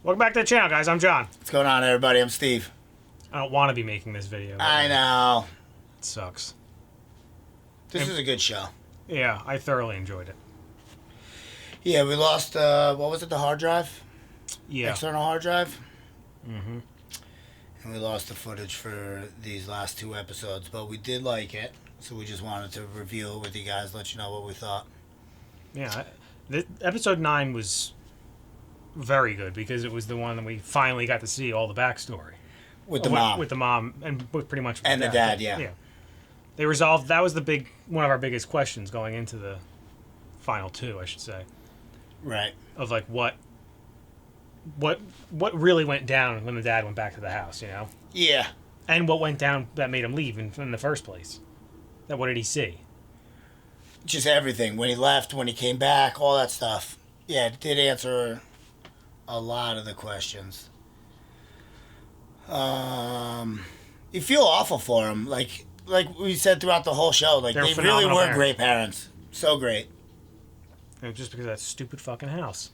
Welcome back to the channel, guys. I'm John. What's going on, everybody? I'm Steve. I don't want to be making this video. I know. It sucks. This is a good show. Yeah, I thoroughly enjoyed it. Yeah, we lost, what was it, the hard drive? Yeah. External hard drive? Mm-hmm. And we lost the footage for these last two episodes, but we did like it, so we just wanted to review it with you guys, let you know what we thought. Yeah, episode 9 was very good because it was the one that we finally got to see all the backstory. With the mom. With the mom, and with pretty much... And the dad, yeah. Yeah. They resolved... That was one of our biggest questions going into the final two, I should say. Right. Of, like, what really went down when the dad went back to the house, you know? Yeah. And what went down that made him leave in the first place. What did he see? Just everything. When he left, when he came back, all that stuff. Yeah, it did answer a lot of the questions. You feel awful for him. Like we said throughout the whole show, like they really were great parents. So great. Just because of that stupid fucking house.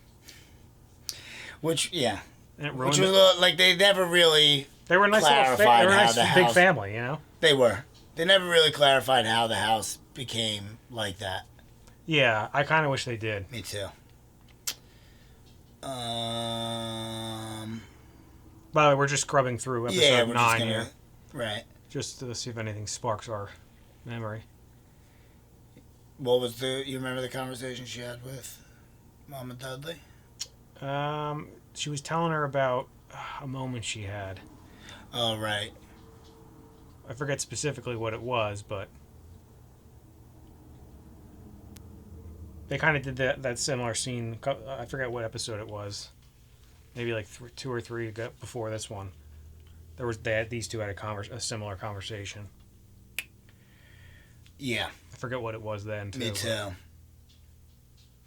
Which, yeah. And which was like they never really they were a nice clarified they were a nice how the big house, family, you know? They were. They never really clarified how the house became like that. Yeah, I kind of wish they did. Me too. By the way, we're just scrubbing through episode 9 here. Right. Just to see if anything sparks our memory. What was you remember the conversation she had with Mama Dudley? She was telling her about a moment she had. Oh, right. I forget specifically what it was, but they kind of did that similar scene. I forget what episode it was. Maybe like 2 or 3 before this one. These two had a similar conversation. Yeah. I forget what it was then, too. Me too.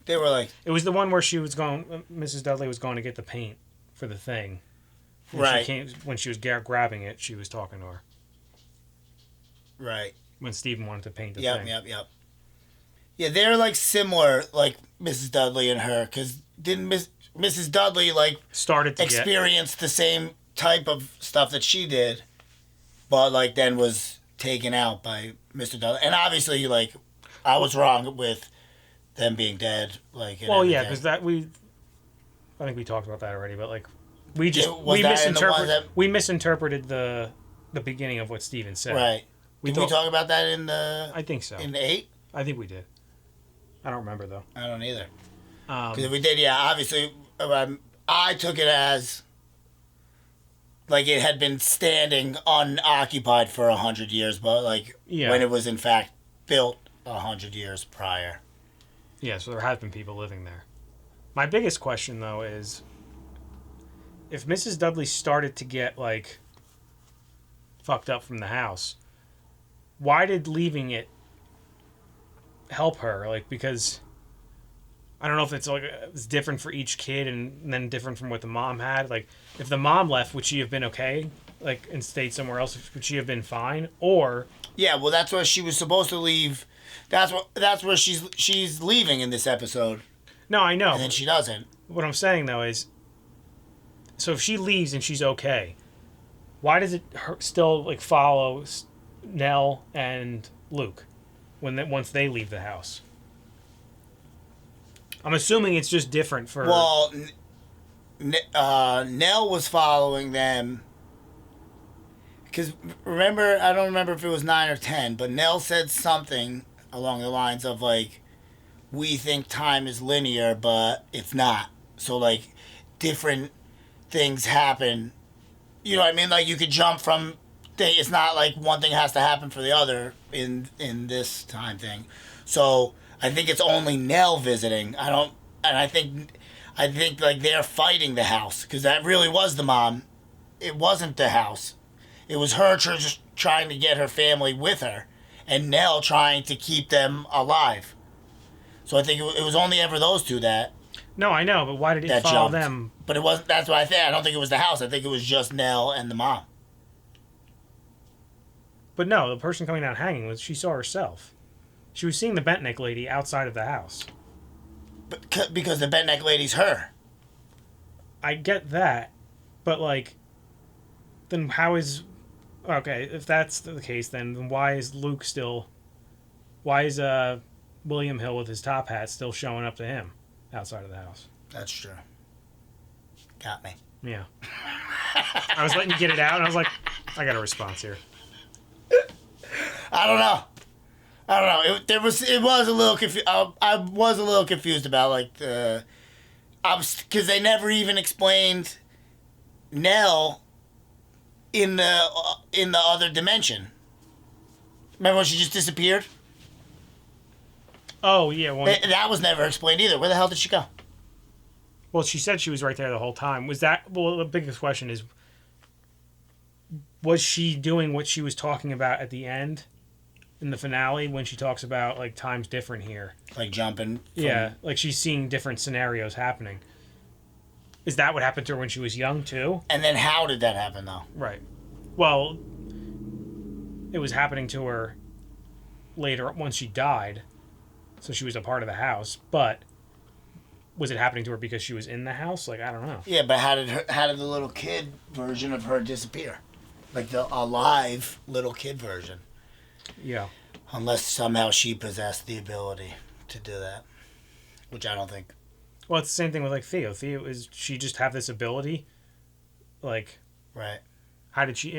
They were like... It was the one where Mrs. Dudley was going to get the paint for the thing. Right. When she was grabbing it, she was talking to her. Right. When Stephen wanted to paint the thing. Yep. Yeah, they're like similar, like Mrs. Dudley and her, because didn't Mrs. Dudley started to experience the same type of stuff that she did, but like then was taken out by Mr. Dudley, and obviously I was wrong with them being dead. Well, yeah, because I think we talked about that already, but we misinterpreted the beginning of what Stephen said. Right. Did we talk about that in the? I think so. In the 8? I think we did. I don't remember though. I don't either. Because if we did, yeah, obviously, I took it as like it had been standing unoccupied for 100 years, but when it was in fact built 100 years prior. Yeah, so there have been people living there. My biggest question though is, if Mrs. Dudley started to get fucked up from the house, why did leaving it help her? Because I don't know if it's different for each kid and then different from what the mom had. If the mom left, would she have been okay? And stayed somewhere else, would she have been fine? Or yeah, well, that's where she was supposed to leave. That's where she's leaving in this episode. No, I know. And then she doesn't. What I'm saying though is, so if she leaves and she's okay, why does it still follow Nell and Luke once they leave the house? I'm assuming it's just different for... Well, Nell was following them. Because remember, I don't remember if it was 9 or 10, but Nell said something along the lines of we think time is linear, but it's not. So different things happen. You know what I mean? You could jump from... It's not one thing has to happen for the other in this time thing. So I think it's only Nell visiting. I think they're fighting the house, because that really was the mom. It wasn't the house. It was her just trying to get her family with her, and Nell trying to keep them alive. So I think it was only ever those two that. No, I know, but why did it follow them? But it wasn't. That's what I think. I don't think it was the house. I think it was just Nell and the mom. But no, the person coming down hanging she saw herself. She was seeing the bent neck lady outside of the house. Because the bent neck lady's her. I get that, but like, then how is okay? If that's the case, then why is Luke still? Why is William Hill with his top hat still showing up to him outside of the house? That's true. Got me. Yeah. I was letting you get it out, and I was like, I got a response here. I don't know. It was a little I was a little confused about like because they never even explained Nell in the other dimension. Remember when she just disappeared? Oh yeah, well, That was never explained either. Where the hell did she go? well, she said she was right there the whole time. Was that? Well, the biggest question is, was she doing what she was talking about at the end, in the finale, when she talks about like time's different here? Like jumping. Yeah, like she's seeing different scenarios happening. Is that what happened to her when she was young too? And then how did that happen though? Right. Well, it was happening to her later once she died, so she was a part of the house. But was it happening to her because she was in the house? Like, I don't know. Yeah, but how did the little kid version of her disappear? Like the alive little kid version. Yeah. Unless somehow she possessed the ability to do that, which I don't think. Well, it's the same thing with like Theo. Theo, is she just have this ability? Like, Right. how did she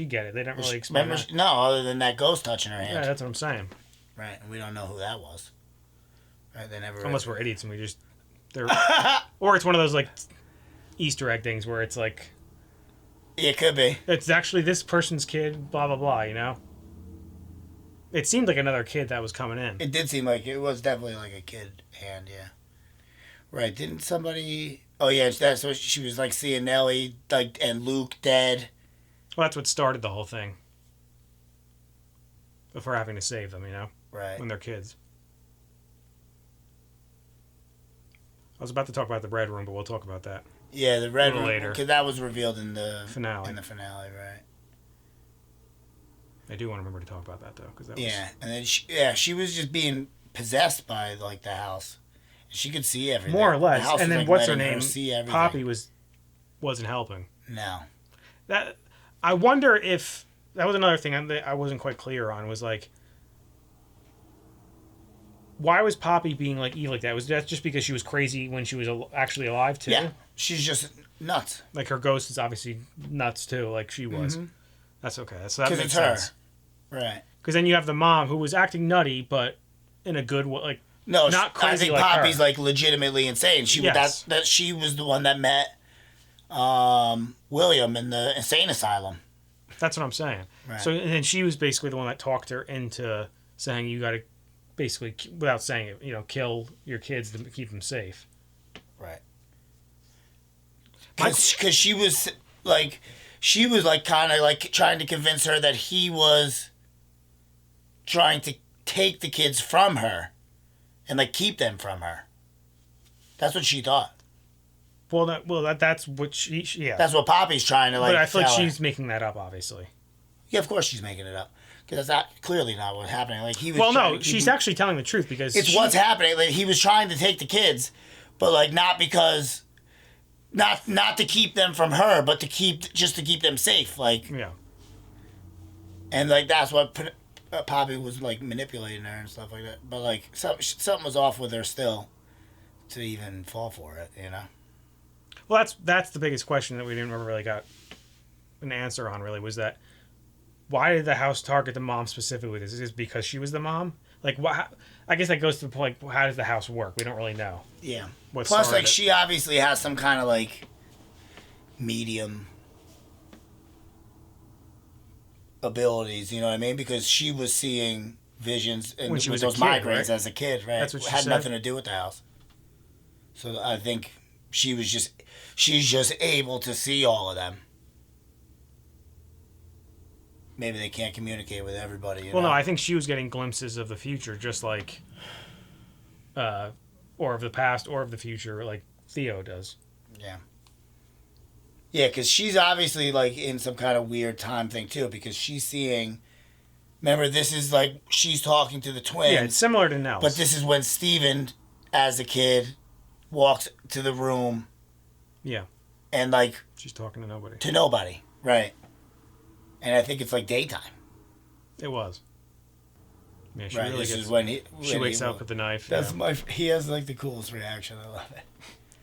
get it? They don't really explain that. No, other than that ghost touching her hand. Yeah, that's what I'm saying. Right, and we don't know who that was. Right, they never. Unless we're idiots and we just they're or it's one of those like Easter egg things where it's like It could be. it's actually this person's kid, blah blah blah. You know. It seemed like another kid that was coming in. It did seem like it was definitely like a kid hand, yeah. Right, didn't somebody? Oh yeah, that's what she was like seeing Nellie like and Luke dead. Well, that's what started the whole thing. Of her having to save them, you know, Right. when they're kids. I was about to talk about the Red Room, but we'll talk about that. Yeah, the red room later. because that was revealed in the Finale. In the finale, right? I do want to remember to talk about that though, because that Yeah, and then she was just being possessed by like the house. She could see everything. more or The less. house And was, then like, what's her letting name? see everything. Poppy wasn't helping. No. That I wonder if that was another thing I wasn't quite clear on. Was like, why was Poppy being like evil like that? Was that just because she was crazy when she was actually alive too? Yeah, she's just nuts. Like her ghost is obviously nuts too, like she was. Mm-hmm. That's okay. So that 'Cause makes it's her. sense. Right. Because then you have the mom who was acting nutty, but in a good way. Like, No, not I crazy think like Poppy's her. like legitimately insane. Yes. That she was the one that met William in the insane asylum. That's what I'm saying. Right. So and then she was basically the one that talked her into saying you got to basically, without saying it, kill your kids to keep them safe. Right. Because she was like kind of like trying to convince her that he was trying to take the kids from her and like keep them from her. That's what she thought. That's what she yeah. That's what Poppy's trying to like. But I feel like tell her. she's making that up, obviously. Yeah, of course she's making it up because that's clearly not what's happening. Like he was. Well, no, she's actually telling the truth because it's what's happening. Like he was trying to take the kids, but like not because, not to keep them from her, but to keep them safe. Like yeah. And like that's what Poppy was like manipulating her and stuff like that. But like something was off with her still, to even fall for it. You know. Well, that's the biggest question that we didn't ever really got an answer on. Really, was that why did the house target the mom specifically? Is this because she was the mom? Like, what? I guess that goes to the point. How does the house work? We don't really know. Yeah. What Plus, started like it. she obviously has some kind of like medium abilities. You know what I mean? Because she was seeing visions and When she with was a those kid, migraines right? as a kid, right? That's what she had said. nothing to do with the house. So I think she's just able to see all of them. Maybe they can't communicate with everybody. No, I think she was getting glimpses of the future, just like, or of the past, or of the future, like Theo does. Yeah. Yeah, because she's obviously like in some kind of weird time thing too, because she's seeing. Remember, this is like she's talking to the twins. Yeah, it's similar to Nels. But this is when Steven, as a kid, walks to the room. Yeah. And, like... She's talking to nobody. To nobody. Right. And I think it's, like, daytime. It was. Yeah, she right, really this gets... is when she wakes up with the knife. That's he has, like, the coolest reaction. I love it.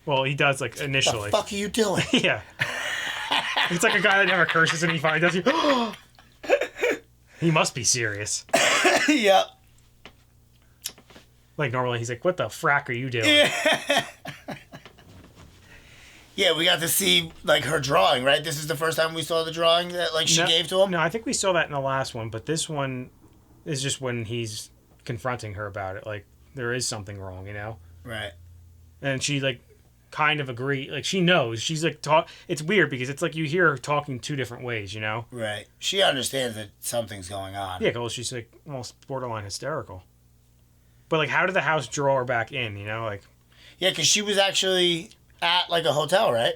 Well, he does, like, initially. What the fuck are you doing? Yeah. It's like a guy that never curses and he finally does. He must be serious. Yep. Like, normally he's like, what the frack are you doing? Yeah. Yeah, we got to see, like, her drawing, right? This is the first time we saw the drawing that, like, she gave to him? No, I think we saw that in the last one, but this one is just when he's confronting her about it. Like, there is something wrong, you know? Right. And she, like, kind of agree. Like, she knows. She's, like, it's weird because it's like you hear her talking two different ways, you know? Right. She understands that something's going on. Yeah, because she's, like, almost borderline hysterical. But, like, how did the house draw her back in, you know? Like... Yeah, because she was actually... at, like, a hotel, right?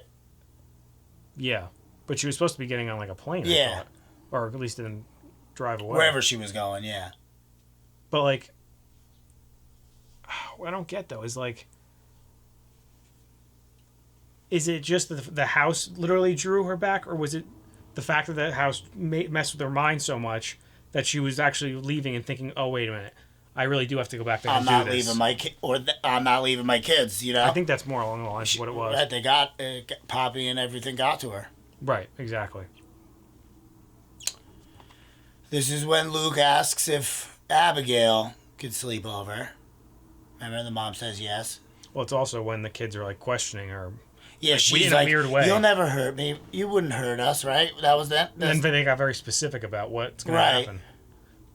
Yeah. But she was supposed to be getting on, like, a plane, yeah. I thought. Or at least didn't drive away. Wherever she was going, yeah. But, like... What I don't get, though, is, like... Is it just that the house literally drew her back? Or was it the fact that the house messed with her mind so much that she was actually leaving and thinking, oh, wait a minute. I really do have to go back there and do this. I'm not leaving my kids, you know? I think that's more along the lines of what it was. Right, they got... Poppy and everything got to her. Right, exactly. This is when Luke asks if Abigail could sleep over. Remember, the mom says yes. Well, it's also when the kids are, like, questioning her. Yeah, like, she's in a like, weird way. You'll never hurt me. You wouldn't hurt us, right? That was that. And then they got very specific about what's going to happen.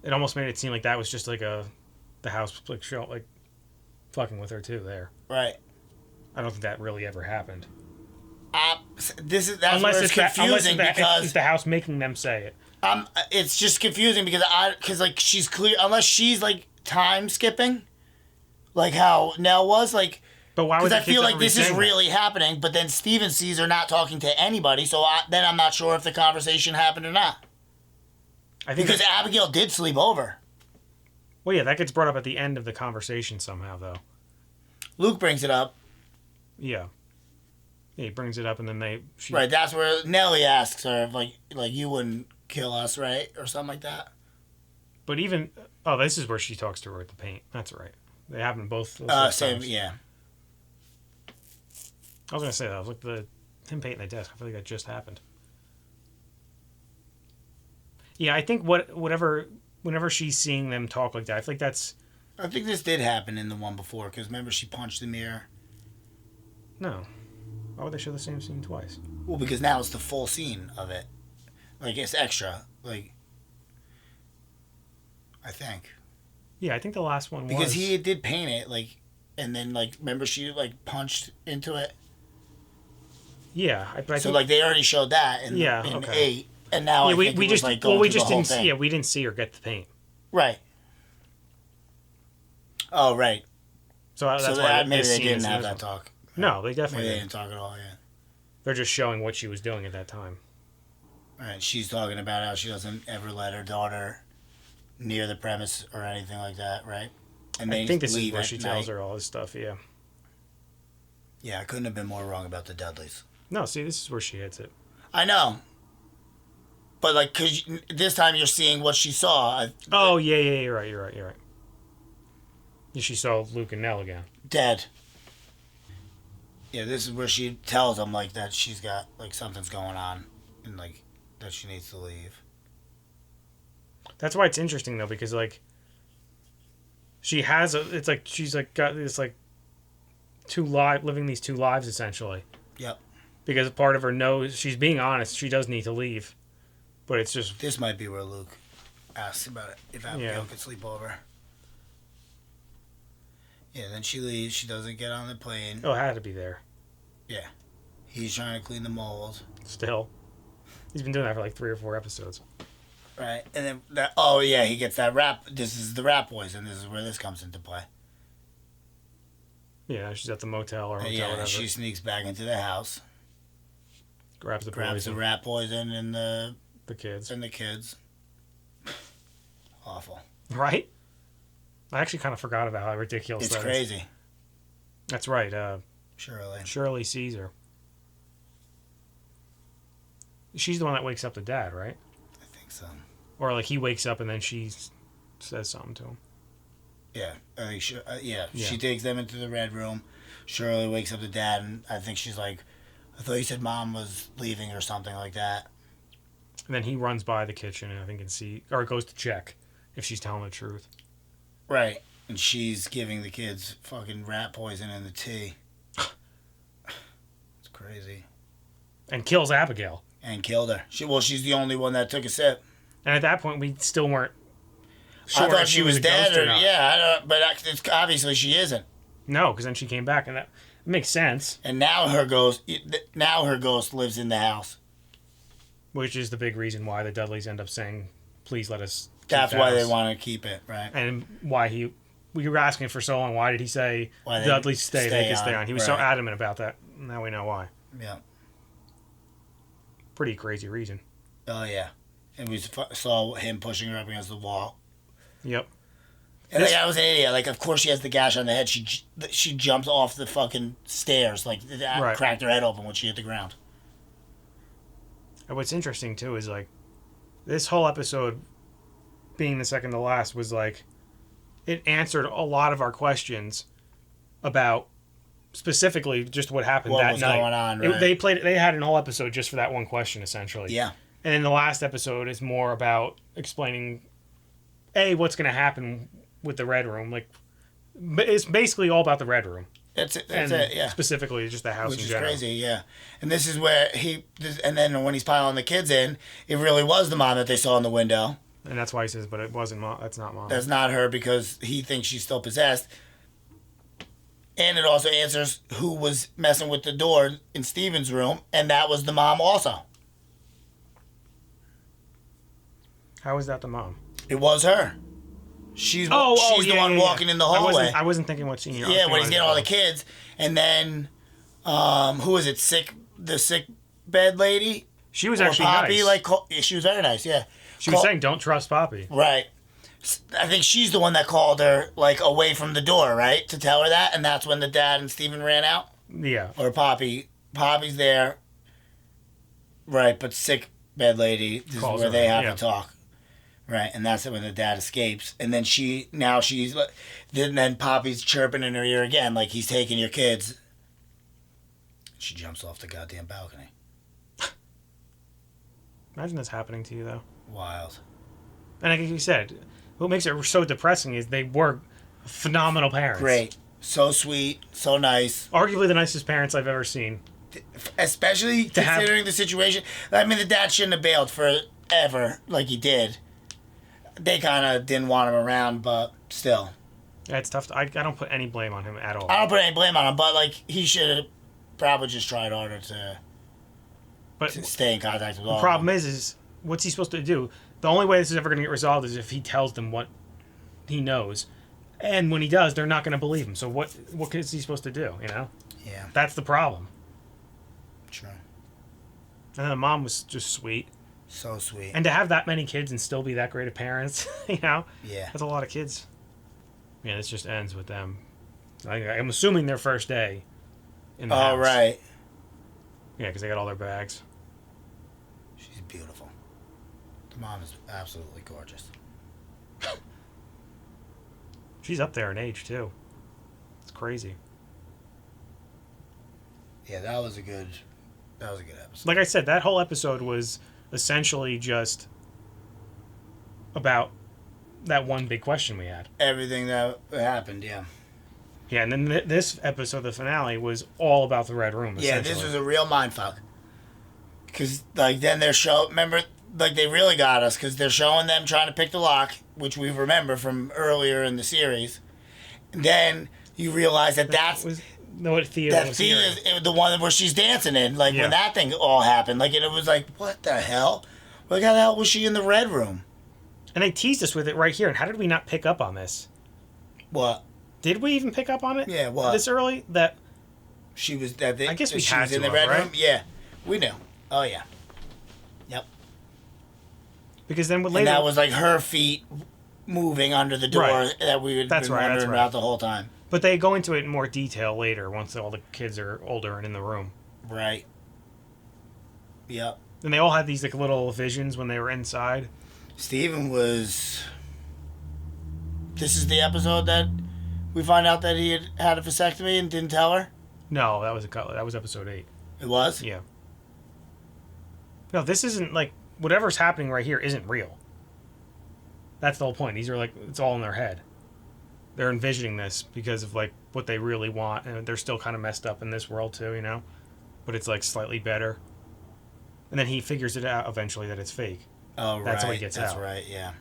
It almost made it seem like that was just, like, the house, like, fucking with her, too, there. Right. I don't think that really ever happened. That's unless where it's confusing because... It's the house making them say it. It's just confusing because like, she's clear... Unless she's, like, time skipping, like how Nell was, like... But why would because I feel like this is really happening, but then Steven sees her not talking to anybody, so then I'm not sure if the conversation happened or not. I think because Abigail did sleep over. Well, yeah, that gets brought up at the end of the conversation somehow, though. Luke brings it up. Yeah. Yeah, he brings it up, and then right, that's where Nellie asks her, like you wouldn't kill us, right? Or something like that. But even... Oh, this is where she talks to her with the paint. That's right. They happen both. Same, yeah. I was going to say that. I was like, him painting the desk. I feel like that just happened. Yeah, I think whenever she's seeing them talk like that, I feel like that's... I think this did happen in the one before, because remember she punched the mirror? No. Why would they show the same scene twice? Well, because now it's the full scene of it. Like, it's extra. Like, I think. Yeah, I think the last one was... Because he did paint it, like, and then, like, remember she, like, punched into it? Yeah. So, like, they already showed that in 8. And now I think we just like going through the whole thing. Yeah, we didn't see her get the paint. Right. Oh, right. So that's why maybe they didn't have that talk. No, they definitely maybe they didn't talk at all, yeah. They're just showing what she was doing at that time. Right, she's talking about how she doesn't ever let her daughter near the premise or anything like that, right? And I think this is where she tells her all this stuff, yeah. Yeah, I couldn't have been more wrong about the Dudleys. No, see, this is where she hits it. I know. But, like, because this time you're seeing what she saw. Oh, yeah, you're right. Yeah, she saw Luke and Nell again. Dead. Yeah, this is where she tells him, like, that she's got, like, something's going on. And, like, that she needs to leave. That's why it's interesting, though, because, like, she has it's like, she's, like, got this, like, living these two lives, essentially. Yep. Because part of her knows, she's being honest, she does need to leave. But it's just... This might be where Luke asks about it, if Abigail could sleep over. Yeah, then she leaves. She doesn't get on the plane. Oh, it had to be there. Yeah. He's trying to clean the mold. Still. He's been doing that for like 3 or 4 episodes. Right. And then, he gets that rap. This is the Rap Boys, and this is where this comes into play. Yeah, she's at the motel or hotel, whatever. She sneaks back into the house. Grabs the rat poison and the kids. And the kids. Awful. Right? I actually kind of forgot about how ridiculous that is. It's crazy. That's right. Shirley. Shirley Caesar. She's the one that wakes up the dad, right? I think so. Or like he wakes up and then she says something to him. Yeah, Yeah. She takes them into the red room. Shirley wakes up the dad, and I think she's like, I thought you said mom was leaving or something like that. And then he runs by the kitchen and I think or goes to check if she's telling the truth. Right. And she's giving the kids fucking rat poison in the tea. It's crazy. And kills Abigail. And killed her. She's the only one that took a sip. And at that point, we still weren't sure I thought she was a dead. ghost or not. Yeah, but it's, obviously she isn't. No, because then she came back, and that makes sense. And now her ghost lives in the house. Which is the big reason why the Dudleys end up saying, "Please let us." That's why they want to keep it, right? And why we were asking for so long. Why did he say Dudleys stay? They can stay on. He was so adamant about that. Now we know why. Yeah. Pretty crazy reason. Oh yeah, and we saw him pushing her up against the wall. Yep. And I was an idiot. Like, of course she has the gash on the head. She jumps off the fucking stairs. Like, that cracked her head open when she hit the ground. And what's interesting, too, is, like, this whole episode, being the second to last, was, like, it answered a lot of our questions about specifically just what happened that night. What was going on, right? They had an whole episode just for that one question, essentially. Yeah. And then the last episode is more about explaining, A, what's going to happen with the Red Room. Like, it's basically all about the Red Room. That's it, yeah. Specifically, just the house in general. Which is crazy, yeah. And this is where and then when he's piling the kids in, it really was the mom that they saw in the window. And that's why he says, but it wasn't mom. That's not mom. That's not her because he thinks she's still possessed. And it also answers who was messing with the door in Steven's room, and that was the mom also. How is that the mom? It was her. She's the one walking in the hallway. I wasn't thinking what scene you're on. Yeah, when he's getting all the kids. And then, who was it? The sick bed lady? She was actually Poppy, nice. She was very nice, yeah. She was saying, don't trust Poppy. Right. I think she's the one that called her, away from the door, right? To tell her that, and that's when the dad and Steven ran out? Yeah. Or Poppy's there. Right, but sick bed lady, this is where they have to talk. Right, and that's when the dad escapes. And then then Poppy's chirping in her ear again, like he's taking your kids. She jumps off the goddamn balcony. Imagine this happening to you, though. Wild. And like you said, what makes it so depressing is they were phenomenal parents. Great. So sweet, so nice. Arguably the nicest parents I've ever seen. Especially considering the situation. I mean, the dad shouldn't have bailed forever like he did. They kind of didn't want him around, but still. Yeah, it's tough. I don't put any blame on him at all. I don't put any blame on him, but he should have probably just tried harder to stay in contact with all of them. The problem is what's he supposed to do? The only way this is ever going to get resolved is if he tells them what he knows. And when he does, they're not going to believe him. So what is he supposed to do, you know? Yeah. That's the problem. True. And the mom was just sweet. So sweet. And to have that many kids and still be that great of parents, you know? Yeah. That's a lot of kids. Yeah, this just ends with them. I'm assuming their first day in the house. Oh, right. Yeah, because they got all their bags. She's beautiful. The mom is absolutely gorgeous. She's up there in age, too. It's crazy. Yeah, that was a good episode. Like I said, that whole episode was essentially just about that one big question we had. Everything that happened, yeah. Yeah, and then this episode, the finale, was all about the Red Room, yeah, this was a real mindfuck. Because, then they're remember, they really got us, because they're showing them trying to pick the lock, which we remember from earlier in the series. And then you realize that's... Thea was the one where she's dancing in, when that thing all happened. And it was what the hell? How the hell was she in the Red Room? And they teased us with it right here. And how did we not pick up on this? What? Did we even pick up on it? Yeah, what? This early? That she was... I guess we had was in the Red Room? Yeah, we knew. Oh, yeah. Yep. Because then later... And that was her feet moving under the door that we had been wondering about the whole time. But they go into it in more detail later once all the kids are older and in the room. Right. Yep. And they all had these like little visions when they were inside. Steven was... This is the episode that we find out that he had a vasectomy and didn't tell her? No, that was episode 8. It was? Yeah. No, this isn't like whatever's happening right here isn't real. That's the whole point. These are like it's all in their head. They're envisioning this because of like what they really want, and they're still kind of messed up in this world too, you know. But it's like slightly better. And then he figures it out eventually that it's fake. Oh, right. That's how he gets out. That's right, yeah.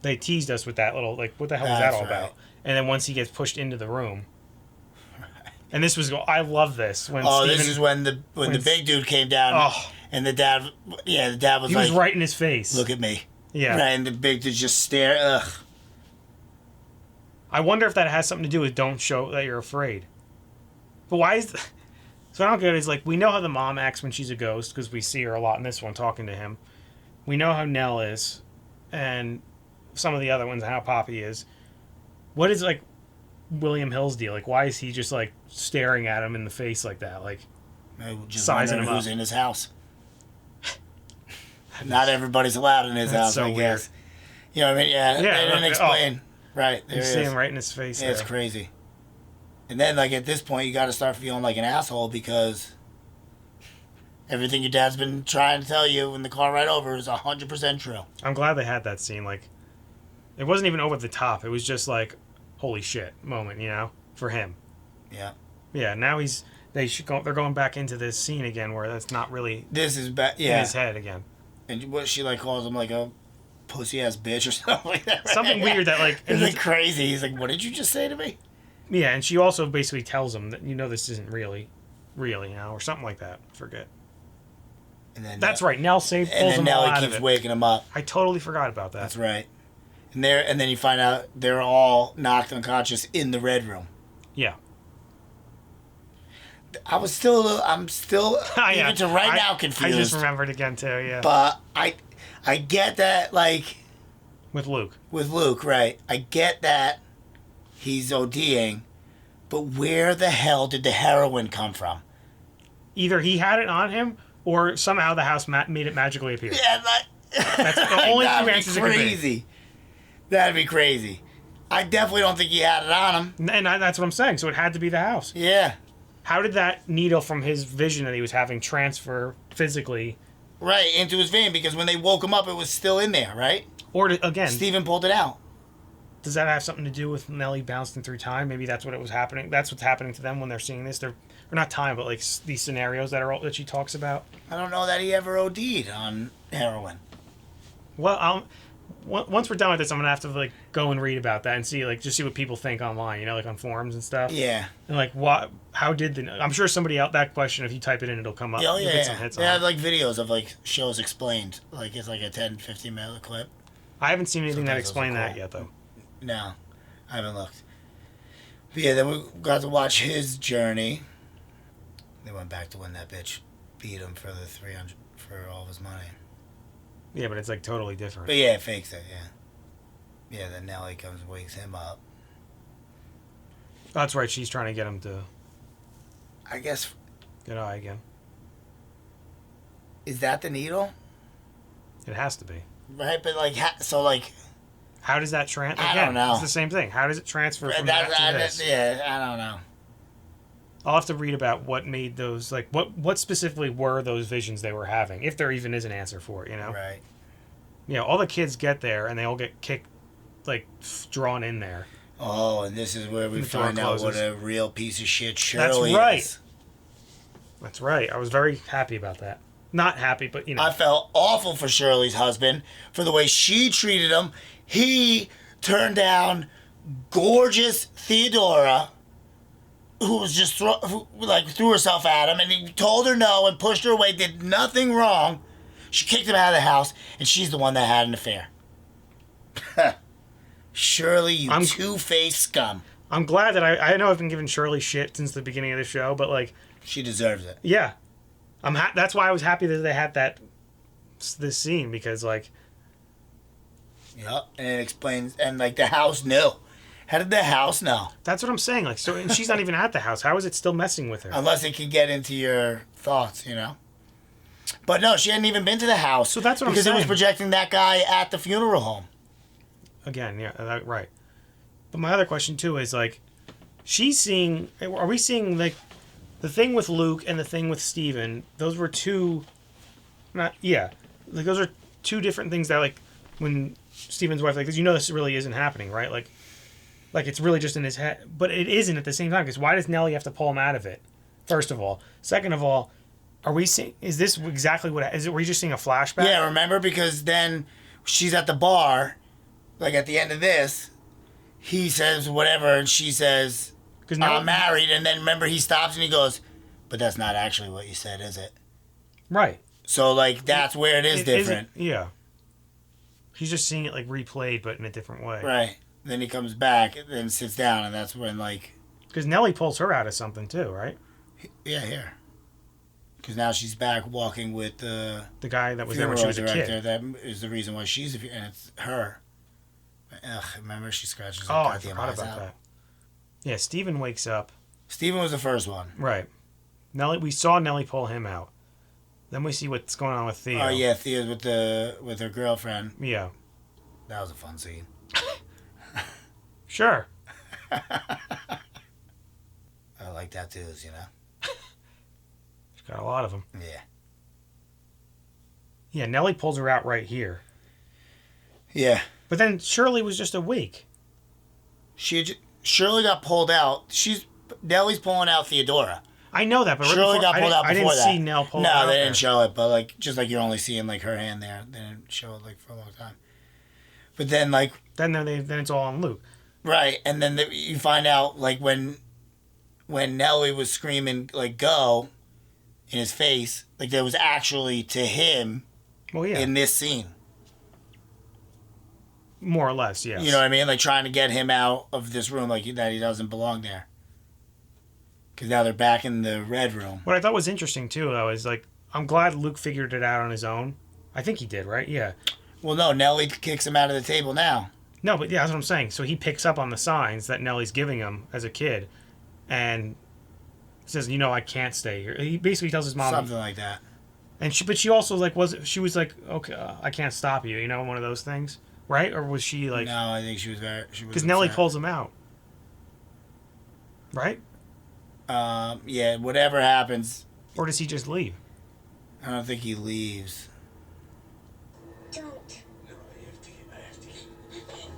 They teased us with that little, like, what the hell is That's that all right. about? And then once he gets pushed into the room. And this was, I love this. When This is when the big dude came down and the dad was he was right in his face. Look at me. Yeah. Right, and the big dude just stare. Ugh. I wonder if that has something to do with don't show that you're afraid. But why is... So I don't get it. It's like, we know how the mom acts when she's a ghost, because we see her a lot in this one talking to him. We know how Nell is, and some of the other ones, how Poppy is. What is, like, William Hill's deal? Like, why is he just, like, staring at him in the face like that? Like, Just sizing him who's up. in his house. Not everybody's allowed in his house, so I weird. guess. You know what I mean? Yeah, Yeah, they didn't explain. Right, there You he see is. him right in his face. Yeah, it's there. crazy. And then, like, at this point, you got to start feeling like an asshole because everything your dad's been trying to tell you in the car ride over is 100% true. I'm glad they had that scene. Like, it wasn't even over the top. It was just like, holy shit moment, you know, for him. Yeah. Yeah. Now they're going back into this scene again where that's not really This is bad. in Yeah. his head again. And what she, like, calls him, like, a pussy-ass bitch or something like that. Right? Something weird that, like... It's, like, crazy. He's like, what did you just say to me? Yeah, and she also basically tells him that, you know, this isn't really real, you know, or something like that. Forget. And then That's right. Nell pulls And then him all Nellie out of keeps it. waking him up. I totally forgot about that. That's right. And then you find out they're all knocked unconscious in the red room. Yeah. I'm still Yeah. even to right now confused. I just remembered again too. Yeah. But I get that, like, With Luke. with Luke, right? I get that he's ODing, but where the hell did the heroin come from? Either he had it on him, or somehow the house made it magically appear. Yeah, like, That's the only two that'd answers be it could be. crazy. That'd be crazy. I definitely don't think he had it on him. And that's what I'm saying. So it had to be the house. Yeah. How did that needle from his vision that he was having transfer physically? Right, into his vein, because when they woke him up, it was still in there, right? Or again, Steven pulled it out. does that have something to do with Nellie bouncing through time? Maybe that's what it was happening. That's what's happening to them when they're seeing this. Or not time, but like these scenarios that she talks about. I don't know that he ever OD'd on heroin. Well, once we're done with this, I'm gonna have to like go and read about that and see just see what people think online. You know, like on forums and stuff. Yeah. And like what? How did the? I'm sure somebody out that question. If you type it in, it'll come up. Oh, You'll get some hits They on have it. like videos of like shows explained. Like it's like a 10, 15 minute clip. I haven't seen anything that Sometimes those are explained that cool. yet, though. No, I haven't looked. But yeah, then we got to watch his journey. They went back to when that bitch beat him for the 300 for all of his money. Yeah, but it's like totally different. But yeah, it fakes it. Yeah. Yeah. Then Nellie comes and wakes him up. That's right. She's trying to get him to I guess get high again. is that the needle? It has to be. Right, but like so like. How does that transfer? I don't know. It's the same thing. How does it transfer from that to this? Yeah, I don't know. I'll have to read about what made those, like, what specifically were those visions they were having, if there even is an answer for it, you know? Right. You know, all the kids get there, and they all get kicked, like, drawn in there. Oh, and this is where we The door find out what closes. a real piece of shit Shirley That's right. is. That's right. I was very happy about that. Not happy, but, you know. I felt awful for Shirley's husband for the way she treated him. He turned down gorgeous Theodora, who was just threw herself at him, and he told her no and pushed her away, did nothing wrong. She kicked him out of the house, and she's the one that had an affair. Shirley, you two-faced scum. I'm glad that I know I've been giving Shirley shit since the beginning of the show, but, like... She deserves it. Yeah. That's why I was happy that they had this scene, because, like... Yep, and it explains, and like the house knew. How did the house know? That's what I'm saying. Like, so, and she's not even at the house. How is it still messing with her? Unless it can get into your thoughts, you know? But no, she hadn't even been to the house. So that's what I'm because saying. Because it was projecting that guy at the funeral home. Again, yeah, right. But my other question, too, is, like, she's seeing... Are we seeing, like, the thing with Luke and the thing with Steven, those were two... Not... Yeah. Like, those are two different things that, like, when Steven's wife... Like, because you know this really isn't happening, right? Like, it's really just in his head. But it isn't at the same time, because why does Nellie have to pull him out of it? First of all. Second of all, are we seeing... Is this exactly what... Is it... Were you just seeing a flashback? Yeah, remember? Because then she's at the bar, like, at the end of this... He says whatever, and she says, I'm married. And then remember, he stops and he goes, but that's not actually what you said, is it? Right. So, like, that's where it is different. Yeah. He's just seeing it, like, replayed, but in a different way. Right. Then he comes back and then sits down, and that's when, like... Because Nellie pulls her out of something, too, right? Yeah, here. Because now she's back walking with the guy that was there when she was a kid. That is the reason why she's... And it's her. Ugh, remember she scratches her I goddamn forgot eyes about out. that. Yeah, Steven wakes up. Steven was the first one. Right. We saw Nellie pull him out. Then we see what's going on with Theo. Oh yeah, Theo's with her girlfriend. Yeah. That was a fun scene. Sure. I like tattoos, you know. She's got a lot of them. Yeah. Yeah, Nellie pulls her out right here. Yeah. But then Shirley was just awake. Shirley got pulled out. Nellie's pulling out Theodora. I know that, but Shirley got pulled out before that. I didn't see Nell pull out. No, they didn't show it, but like just like you're only seeing like her hand there. They didn't show it like for a long time. But then like then it's all on Luke. Right, and then you find out like when Nellie was screaming like "go" in his face, like there was actually to him. Well, yeah. In this scene. More or less, yes. You know what I mean? Like trying to get him out of this room, like that he doesn't belong there. Because now they're back in the red room. What I thought was interesting too, though, is like I'm glad Luke figured it out on his own. I think he did, right? Yeah. Well, no, Nellie kicks him out of the table now. No, but yeah, that's what I'm saying. So he picks up on the signs that Nellie's giving him as a kid, and says, I can't stay here. He basically tells his mom something like that. And she also like was okay, I can't stop you. One of those things. Right? Or was she like... No, I think she was because Nellie pulls him out. Right? Yeah, whatever happens. Or does he just leave? I don't think he leaves. Don't.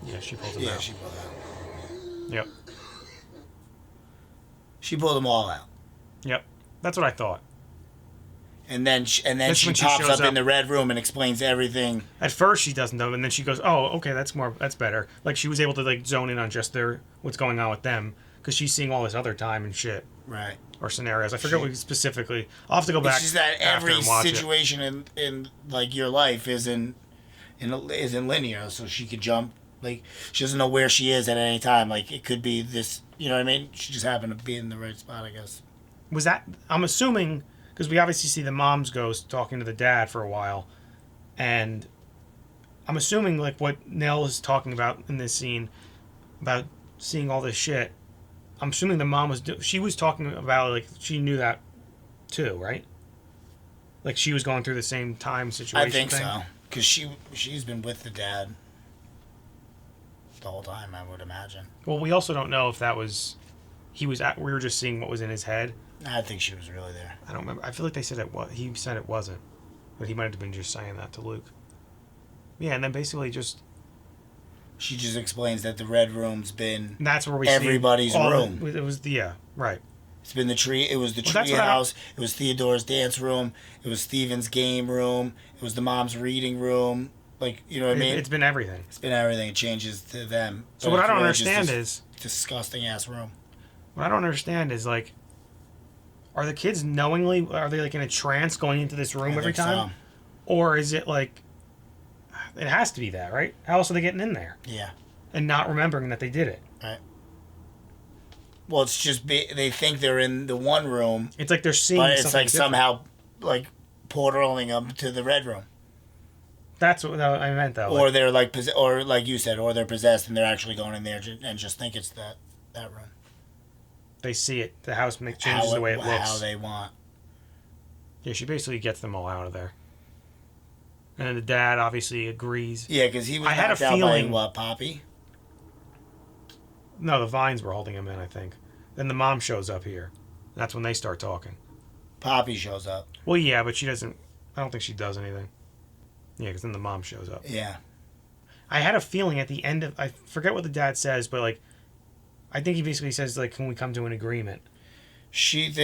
Yeah, she pulls him out. Yeah, she pulled him out. Yep. She pulled them all out. Yep. That's what I thought. And then she pops up in the red room and explains everything. At first she doesn't know, and then she goes, "Oh, okay, that's better." Like she was able to like zone in on just what's going on with them because she's seeing all this other time and shit. Right. Or scenarios. I forget what specifically. I'll have to go back. It's just that every situation in like your life isn't linear, so she could jump. Like she doesn't know where she is at any time. Like it could be this. You know what I mean? She just happened to be in the right spot, I guess. Was that? I'm assuming. Because we obviously see the mom's ghost talking to the dad for a while. And I'm assuming, like, what Nell is talking about in this scene, about seeing all this shit, I'm assuming the mom she was talking about, like, she knew that, too, right? Like, she was going through the same time situation I think thing? so. Because she's been with the dad the whole time, I would imagine. Well, we also don't know if that was... we were just seeing what was in his head. I think she was really there. I don't remember. I feel like they said he said it wasn't. But he might have been just saying that to Luke. Yeah, and then basically just... She just explains that the red room's been... And that's where we everybody's see room. It was right. It's been the tree. It was the tree house. It was Theodore's dance room. It was Steven's game room. It was the mom's reading room. Like, you know what I mean? It's been everything. It's been everything. It changes to them. So what I don't understand is... Disgusting ass room. What I don't understand is, like... Are the kids knowingly... Are they, like, in a trance going into this room every time? So. Or is it, like... It has to be that, right? How else are they getting in there? Yeah. And not remembering that they did it. Right. Well, it's just... They think they're in the one room. It's like they're seeing but it's something like different. Somehow, like, portaling them to the red room. That's what I meant, though. Or they're like, or like you said, or they're possessed and they're actually going in there and just think it's that room. They see it. The house changes the way it looks. How they want. Yeah, she basically gets them all out of there. And then the dad obviously agrees. Yeah, because he was I had a knocked out feeling. by what, Poppy? No, the vines were holding him in, I think. Then the mom shows up here. That's when they start talking. Poppy shows up. Well, yeah, but she doesn't. I don't think she does anything. Yeah, because then the mom shows up. Yeah. I had a feeling at the end of. I forget what the dad says, but like, I think he basically says like, "Can we come to an agreement?" Because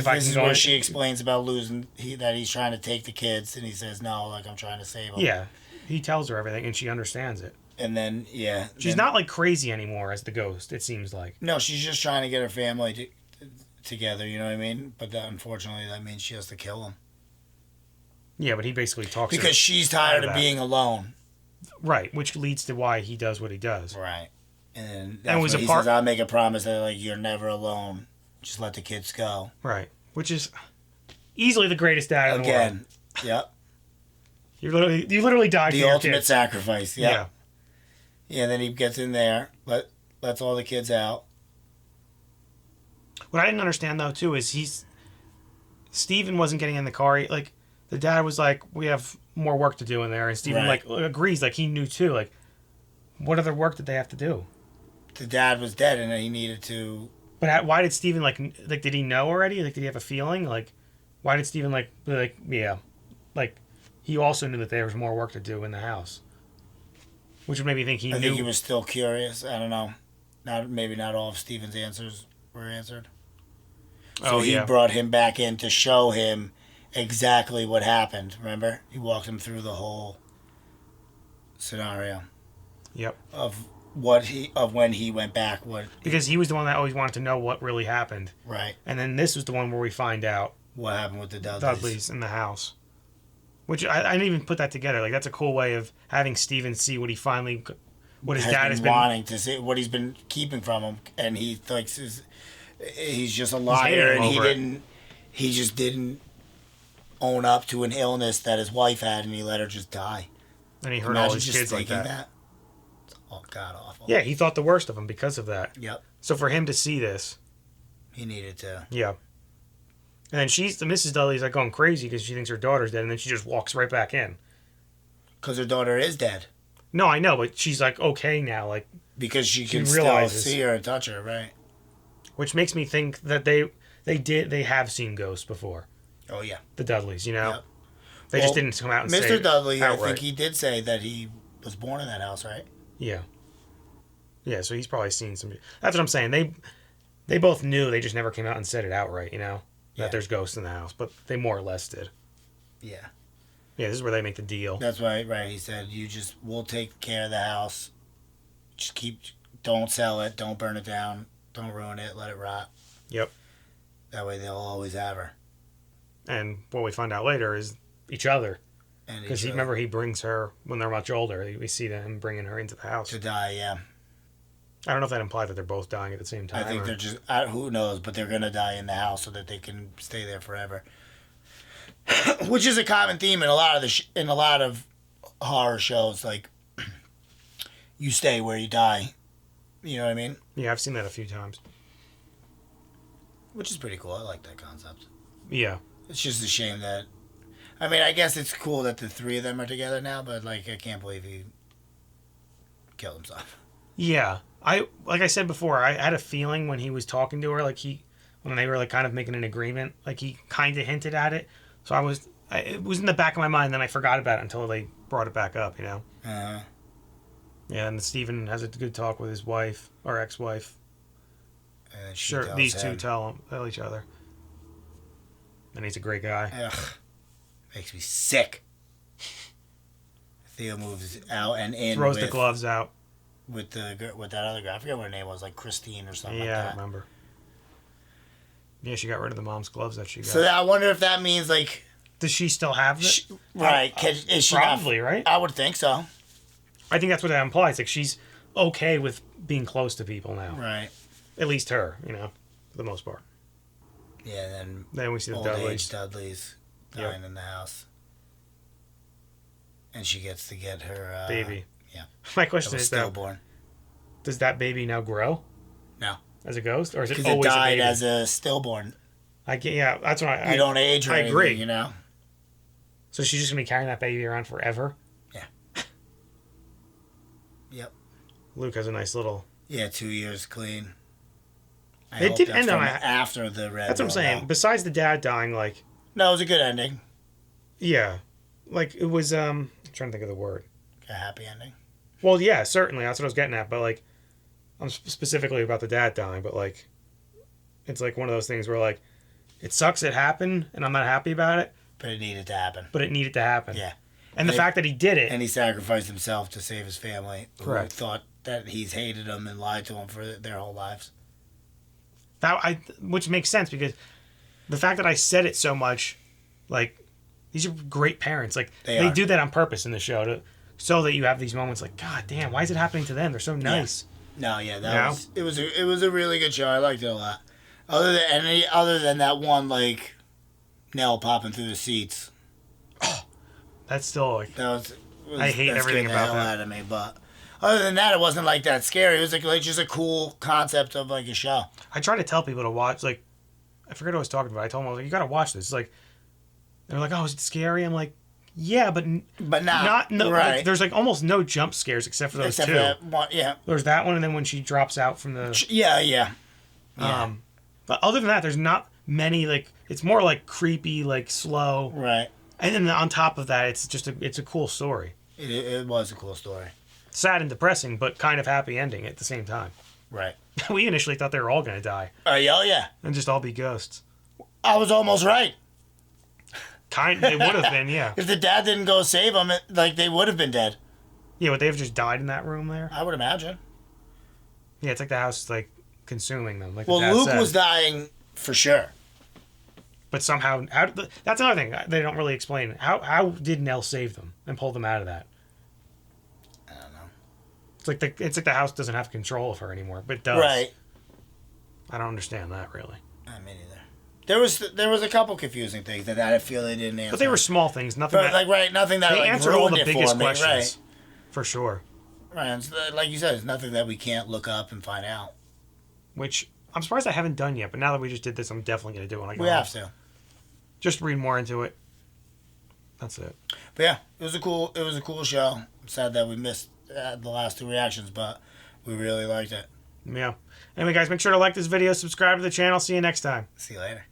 this is where she explains about losing that he's trying to take the kids, and he says no, like I'm trying to save them. Yeah, he tells her everything, and she understands it. And then she's not like crazy anymore as the ghost. It seems like no, she's just trying to get her family together. You know what I mean? But unfortunately, that means she has to kill him. Yeah, but he basically talks because she's tired of being alone. Right, which leads to why he does what he does. Right, and that's he says, "I'll make a promise that like you're never alone. Just let the kids go." Right, which is easily the greatest dad in the world. Yep. You literally died for your kids. The ultimate sacrifice. Yep. Yeah. Yeah. And then he gets in there, lets all the kids out. What I didn't understand though too is Steven wasn't getting in the car. Like the dad was like, "We have more work to do in there," and Steven like agrees. Like he knew too. Like, what other work did they have to do? The dad was dead, and he needed to. But why did Steven like did he know already? Like did he have a feeling? Like why did Steven like yeah, like he also knew that there was more work to do in the house, which would make me think he knew. I think he was still curious. I don't know. Maybe not all of Steven's answers were answered. So he brought him back in to show him exactly what happened. Remember, he walked him through the whole scenario. Yep. Of when he went back. Because he was the one that always wanted to know what really happened. Right. And then this was the one where we find out what happened with the Dudleys in the house. Which I didn't even put that together. Like that's a cool way of having Steven see what his dad has been wanting to see, what he's been keeping from him, and he thinks he's just a liar, and he just didn't own up to an illness that his wife had, and he let her just die. And he hurt all his kids like that. It's all god awful. Yeah, he thought the worst of him because of that. Yep. So for him to see this, he needed to. Yeah. And then Mrs. Dudley's like going crazy because she thinks her daughter's dead, and then she just walks right back in. Because her daughter is dead. No, I know, but she's like okay now, like because she can still see her and touch her, right? Which makes me think that they have seen ghosts before. Oh yeah, the Dudleys, you know, yep. They just didn't come out and say Mr. Dudley. Outright. I think he did say that he was born in that house, right? Yeah. Yeah, so he's probably seen some. That's what I'm saying. They both knew. They just never came out and said it outright, you know, that there's ghosts in the house, but they more or less did. Yeah. Yeah, this is where they make the deal. That's right. He said, we'll take care of the house. Just don't sell it, don't burn it down, don't ruin it, let it rot. Yep. That way they'll always have her. And what we find out later is each other. Because remember, he brings her when they're much older. We see them bringing her into the house. To die, yeah. I don't know if that implies that they're both dying at the same time. I think they're just, who knows, but they're going to die in the house so that they can stay there forever. Which is a common theme in a lot of horror shows. Like, you stay where you die. You know what I mean? Yeah, I've seen that a few times. Which is pretty cool. I like that concept. Yeah. It's just a shame that... I mean, I guess it's cool that the three of them are together now, but, like, I can't believe he killed himself. Yeah. Like I said before, I had a feeling when he was talking to her, like when they were, like, kind of making an agreement, like, he kind of hinted at it. So it was in the back of my mind, then I forgot about it until they brought it back up, you know? Uh-huh. Yeah, and Steven has a good talk with his wife, or ex-wife. Sure, these two tell each other. And he's a great guy. Ugh. Makes me sick. Theo moves out and in. Throws the gloves out. With that other guy. I forget what her name was, like Christine or something like that. Yeah, I remember. Yeah, she got rid of the mom's gloves that she got. So I wonder if that means, like... Does she still have it? Right. Is she probably, right? I would think so. I think that's what that implies. Like, she's okay with being close to people now. Right. At least her, you know, for the most part. Yeah, then we see the Dudleys dying in the house. And she gets to get her baby. Yeah. My That question was is, though, stillborn. does that baby now grow No. as a ghost, or is it Because it always a died baby? as a stillborn. I get, yeah, that's what You don't age or I anything, agree. you know? So she's just gonna be carrying that baby around forever. Yep. Luke has a nice little. Yeah, 2 years clean. It hope did that's end on from a- after the red. That's what I'm saying. though. Besides the dad dying, like, No, it was a good ending. yeah, like it was. I'm trying to think of the word. A happy ending. Well, yeah, certainly that's what I was getting at. But like, I'm specifically about the dad dying. But like, it's like one of those things where like, it sucks it happened, and I'm not happy about it. But it needed to happen. But it needed to happen. Yeah. And the fact that he did it. And he sacrificed himself to save his family. Correct. Who thought that he's hated them and lied to them for their whole lives. Which makes sense because the fact that I said it so much, like, these are great parents. Like, they do that on purpose in the show so that you have these moments like, God damn, why is it happening to them? They're so nice. No, yeah, it was a really good show. I liked it a lot. Other than that one, like, Nell popping through the seats. That's still like, I hate that everything scared the about hell that. out of me, but other than that, it wasn't like that scary. It was like just a cool concept of like a show. I try to tell people to watch, like, I forget what I was talking about. I told them, I was like, you gotta watch this. It's like, they're like, oh, is it scary? I'm like, yeah, but not no. Right. Like, there's like almost no jump scares except for those Except two. for that one, yeah. There's that one, and then when she drops out from the. Yeah. But other than that, there's not many, like, it's more like creepy, like slow. Right. And then on top of that, it's just it's a cool story. It was a cool story. Sad and depressing, but kind of happy ending at the same time. Right. We initially thought they were all going to die Yeah. and just all be ghosts. I was almost right. They would have been, yeah. If the dad didn't go save them, like they would have been dead. Yeah, would they have just died in that room there? I would imagine. Yeah, it's like the house is like consuming them. Like Well, the dad Luke said. was dying for sure. But somehow, that's another thing they don't really explain. How did Nell save them and pull them out of that? I don't know. It's like the house doesn't have control of her anymore, but it does. Right. I don't understand that really. Me neither. There was a couple confusing things that I feel they didn't answer. But they were small things, nothing. Nothing that they like answered all the ruined it biggest for me, questions, right? for sure. Right, and like you said, it's nothing that we can't look up and find out. Which I'm surprised I haven't done yet. But now that we just did this, I'm definitely going to do it when I go We home. have to. Just read more into it. That's it. But yeah, it was a cool show. I'm sad that we missed the last two reactions, but we really liked it. Yeah. Anyway, guys, make sure to like this video, subscribe to the channel. See you next time. See you later.